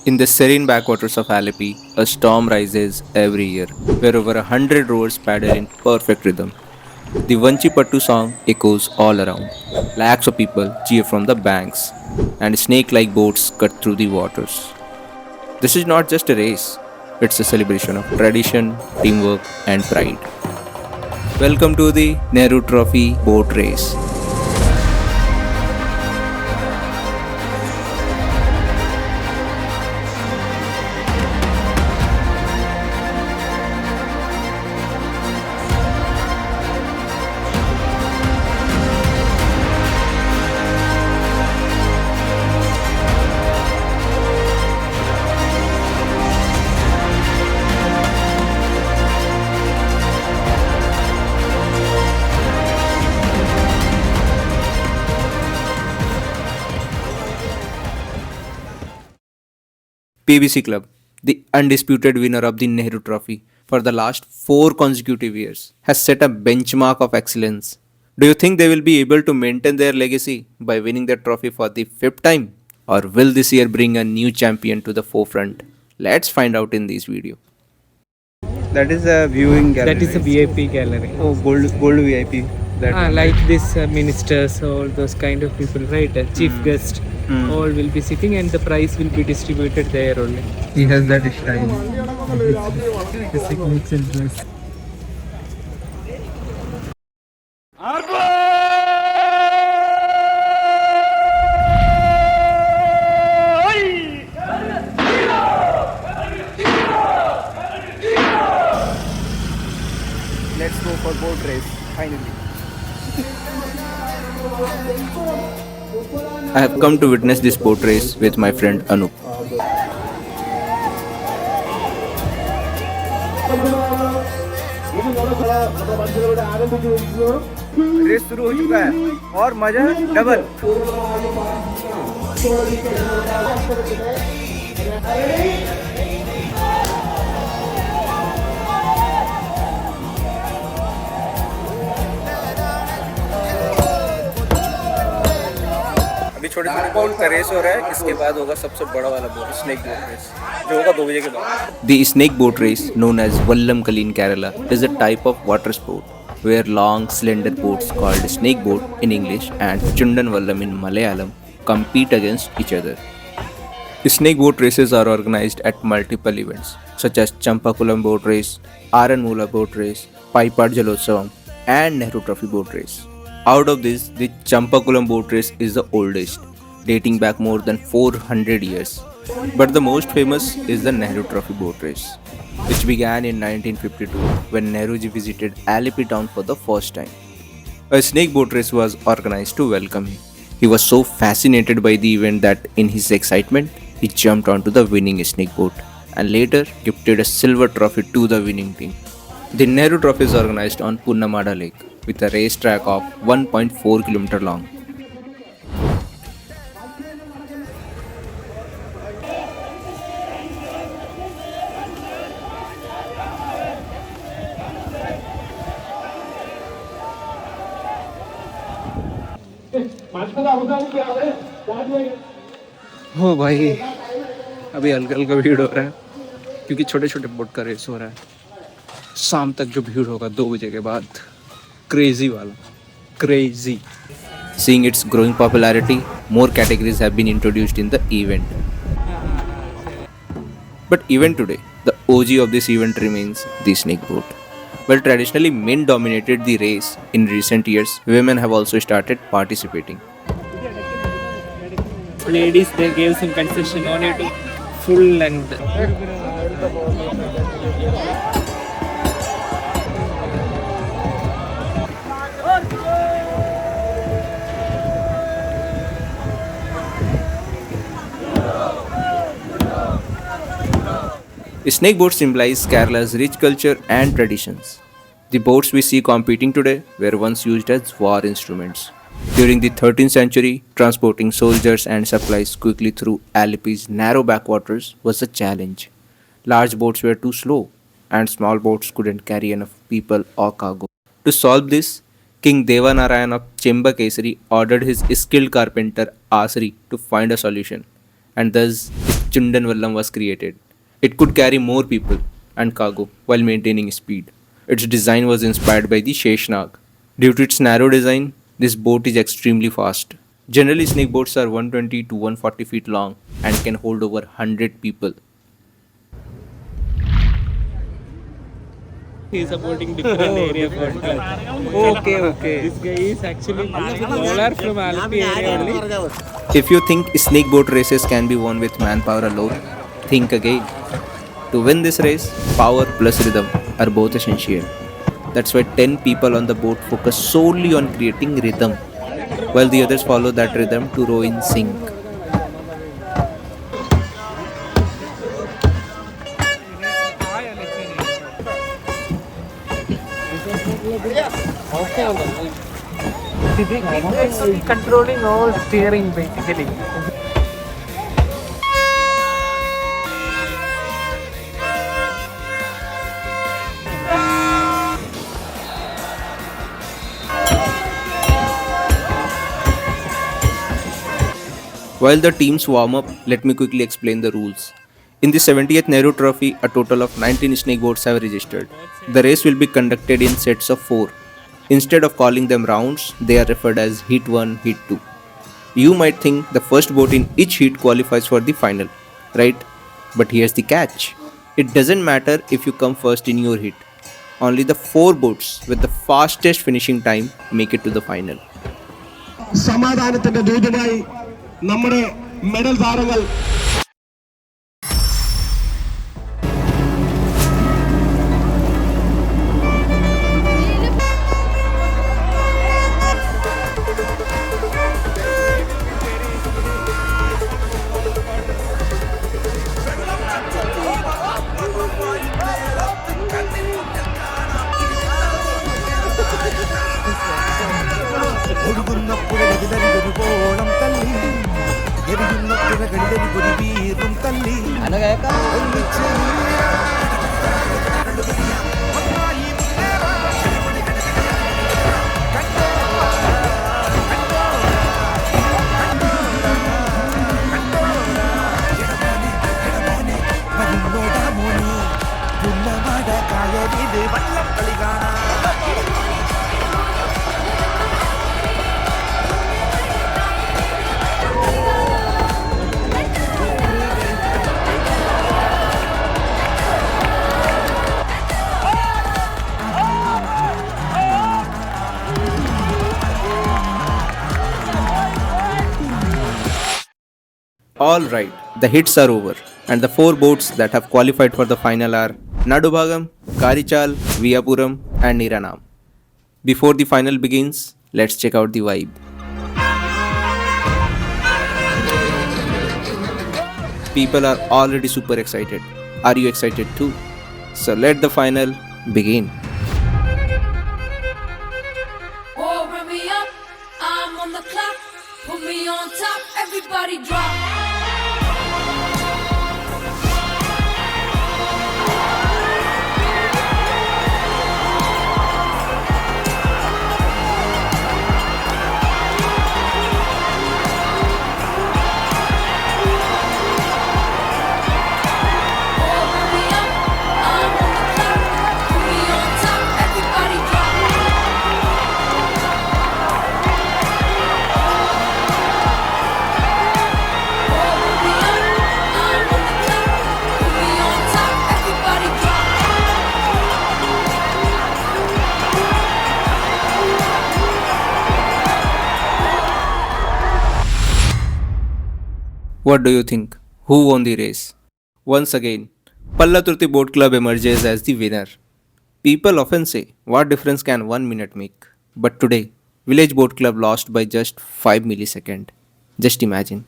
In the serene backwaters of Alleppey, a storm rises every year, where over 100 rowers paddle in perfect rhythm. The Vanchipattu song echoes all around. Lakhs of people cheer from the banks, and snake like boats cut through the waters. This is not just a race, it's a celebration of tradition, teamwork, and pride. Welcome to the Nehru Trophy Boat Race. PBC Club, the undisputed winner of the Nehru Trophy for the last 4 consecutive years, has set a benchmark of excellence. Do you think they will be able to maintain their legacy by winning the trophy for the fifth time? Or will this year bring a new champion to the forefront? Let's find out in this video. That is a viewing gallery. That is a VIP gallery. Oh, gold VIP. That Like this ministers, all those kind of people, right? Chief guest, all will be sitting, and the prize will be distributed there only. he has that style. His signature dress. Let's go for boat race. Finally. I have come to witness this boat race with my friend Anup. Race शुरू हो चुका है और मजा double. अभी छोटे छोटे boat का रेस हो रहा है. इसके बाद होगा सबसे बड़ा वाला बोट, स्नेक बोट रेस, जो होगा 2 बजे के बाद. The snake boat race, known as Vallamkali in Kerala, is a type of water sport where long, slender boats called snake boat in English and Chundan Vallam in Malayalam compete against each other. Snake boat races are organized at multiple events such as Champakulam boat race, Aranmula boat race, Paipad Jalotsavam, and Nehru Trophy boat race. Out of this, the Champakulam boat race is the oldest, dating back more than 400 years. But the most famous is the Nehru Trophy boat race, which began in 1952 when Nehruji visited Alleppey town for the first time. A snake boat race was organized to welcome him. He was so fascinated by the event that, in his excitement, he jumped onto the winning snake boat and later gifted a silver trophy to the winning team. The Nehru Trophy is organized on Punnamada Lake with a racetrack of 1.4 km long. हो भाई, अभी हल्का हल्का भीड़ हो रहा है क्योंकि छोटे छोटे बोट का रेस हो रहा है. शाम तक जो भीड़ होगा 2 बजे के बाद, क्रेजी वाला, crazy. Seeing its growing popularity, more categories have been introduced in the event. But even today, the OG of this event remains the snake boat. While traditionally men dominated the race, in recent years, women have also started participating. Ladies, they gave some concession on it, full length. Snake boats symbolize Kerala's rich culture and traditions. The boats we see competing today were once used as war instruments. During the 13th century, transporting soldiers and supplies quickly through Alleppey's narrow backwaters was a challenge. Large boats were too slow, and small boats couldn't carry enough people or cargo. To solve this, King Devanarayan of Chembakesari ordered his skilled carpenter Asri to find a solution, and thus his Chundan Vallam was created. It could carry more people and cargo while maintaining speed. Its design was inspired by the Sheshnag. Due to its narrow design, this boat is extremely fast. Generally, snake boats are 120 to 140 feet long and can hold over 100 people. He is supporting different area podcast. Okay. This guy is actually bowler from Alpi area only. If you think snake boat races can be won with manpower alone, think again. To win this race, power plus rhythm are both essential. That's why 10 people on the boat focus solely on creating rhythm, while the others follow that rhythm to row in sync. Controlling all steering basically. While the teams warm up, let me quickly explain the rules. In the 70th Nehru Trophy, a total of 19 snake boats have registered. The race will be conducted in sets of 4. Instead of calling them rounds, they are referred as Heat 1, Heat 2. You might think the first boat in each heat qualifies for the final, right? But here's the catch. It doesn't matter if you come first in your heat. Only the 4 boats with the fastest finishing time make it to the final. സമാധാനത്തിന്റെ ദൂതമായി നമ്മുടെ medal താരങ്ങൾ ഒഴുകുന്ന പുഴകളിലൊരുപോളം തല്ലി എരിയുന്ന പുഴകളിലൊരു വീറും തല്ലി ഒന്നിച്ച് വരുന്നോടാ മോനി പുന്നമട കായലില് വള്ളം കളി കാണാം. Alright, the hits are over, and the 4 boats that have qualified for the final are Nadubhagam, Karichal, Viyapuram, and Niranam. Before the final begins, let's check out the vibe. People are already super excited. Are you excited too? So let the final begin. Oh, run me up, I'm on the clock. Put me on top, everybody drop. Oh, run me up, I'm on the clock. Put me on top, everybody drop. What do you think? Who won the race? Once again, Pallatruti Boat Club emerges as the winner. People often say, what difference can 1 minute make? But today, Village Boat Club lost by just 5 milliseconds. Just imagine,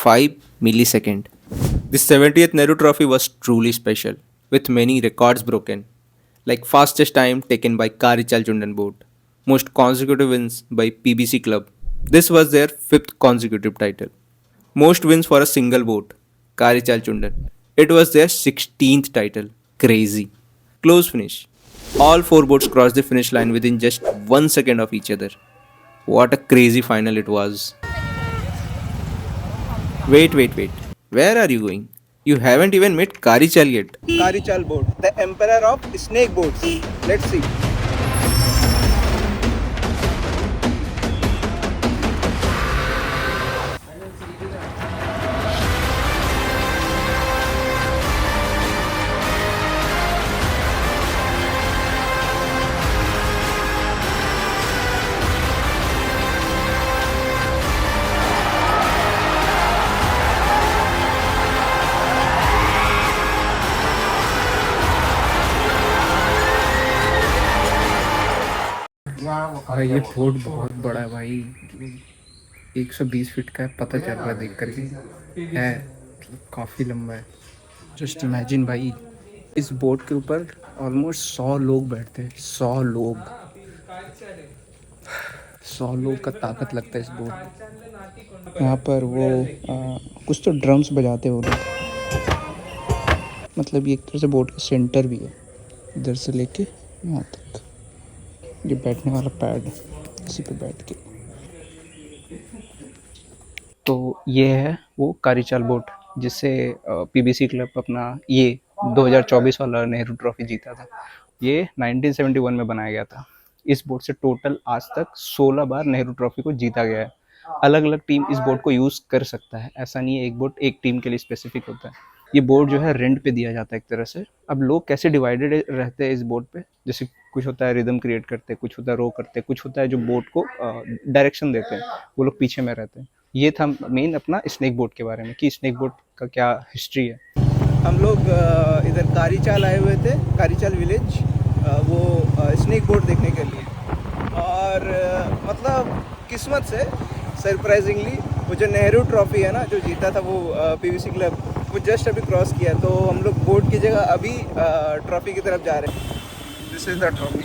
5 milliseconds. The 70th Nehru Trophy was truly special, with many records broken, like fastest time taken by Karichal Chundan boat, most consecutive wins by PBC Club. This was their 5th consecutive title. Most wins for a single boat, Karichal Chundan. It was their 16th title. Crazy. Close finish. All 4 boats crossed the finish line within just 1 second of each other. What a crazy final it was. Wait. Where are you going? You haven't even met Karichal yet. Karichal boat, the emperor of snake boats. Let's see. भाई ये boat बहुत बड़ा है भाई, 120 feet का है, पता चल रहा है देख करके है, काफ़ी लंबा है। जस्ट इमेजिन भाई, इस बोट के ऊपर ऑलमोस्ट 100 लोग बैठते हैं, 100 लोग, 100 लोग का ताकत लगता है इस बोट। यहाँ पर वो कुछ तो ड्रम्स बजाते हैं वो लोग, मतलब ये एक तरह से बोट का सेंटर भी है, इधर से लेके यहाँ तक। ये बैठने वाला पैड है, इसी पे बैठ के। तो ये है वो कारीचाल बोट जिससे पीबीसी क्लब अपना ये 2024 वाला नेहरू ट्रॉफी जीता था। ये 1971 में बनाया गया था। इस बोट से टोटल आज तक 16 बार नेहरू ट्रॉफी को जीता गया है। अलग अलग टीम इस बोट को यूज़ कर सकता है, ऐसा नहीं है एक बोट एक टीम के लिए स्पेसिफिक होता है। ये बोट जो है रेंट पे दिया जाता है एक तरह से। अब लोग कैसे डिवाइडेड रहते हैं इस बोट पे, जैसे कुछ होता है रिदम क्रिएट करते हैं, कुछ होता है रो करते हैं, कुछ होता है जो बोट को डायरेक्शन देते हैं, वो लोग पीछे में रहते हैं। ये था मेन अपना स्नेक बोट के बारे में कि स्नेक बोट का क्या हिस्ट्री है। हम लोग इधर कारीचाल आए हुए थे, कारीचाल विलेज, वो स्नेक बोट देखने के लिए। और मतलब किस्मत से सरप्राइजिंगली वो जो नेहरू ट्रॉफी है ना जो जीता था वो पीवीसी क्लब, वो जस्ट अभी क्रॉस किया, तो हम लोग बोट की जगह अभी ट्रॉफी की तरफ जा रहे हैं। This is the trophy.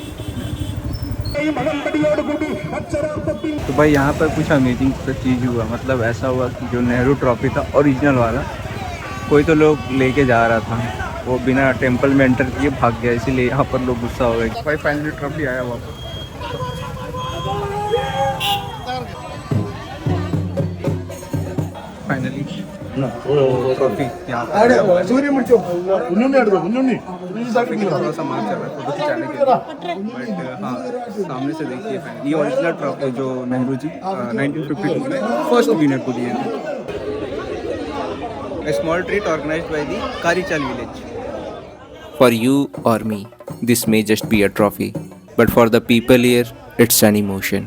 तो भाई यहाँ पर कुछ अमेजिंग सा चीज़ हुआ, मतलब ऐसा हुआ कि जो नेहरू ट्रॉफी था ओरिजिनल वाला, कोई तो लोग लेके जा रहा था, वो बिना टेंपल में एंटर किए भाग गया, इसीलिए यहाँ पर लोग गुस्सा हो गए। भाई फाइनली ट्रॉफी आया वापस। फाइनली ट्रॉफी यहाँ पर थोड़ा सा मार चल रहा है फोटो खिंचाने के लिए, बट हाँ सामने से देखिए ये ओरिजिनल ट्रॉफी जो नेहरू जी 1952 में फर्स्ट विनर को दिए थे। A small treat organized by the Karichal village. For you or me, this may just be a trophy, but for the people here, it's an emotion.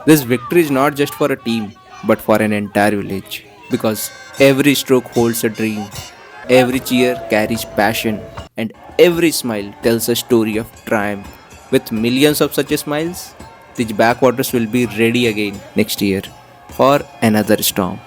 This victory is not just for a team, but for an entire village. Because every stroke holds a dream, every cheer carries passion, and every smile tells a story of triumph. With millions of such smiles, these backwaters will be ready again next year for another storm.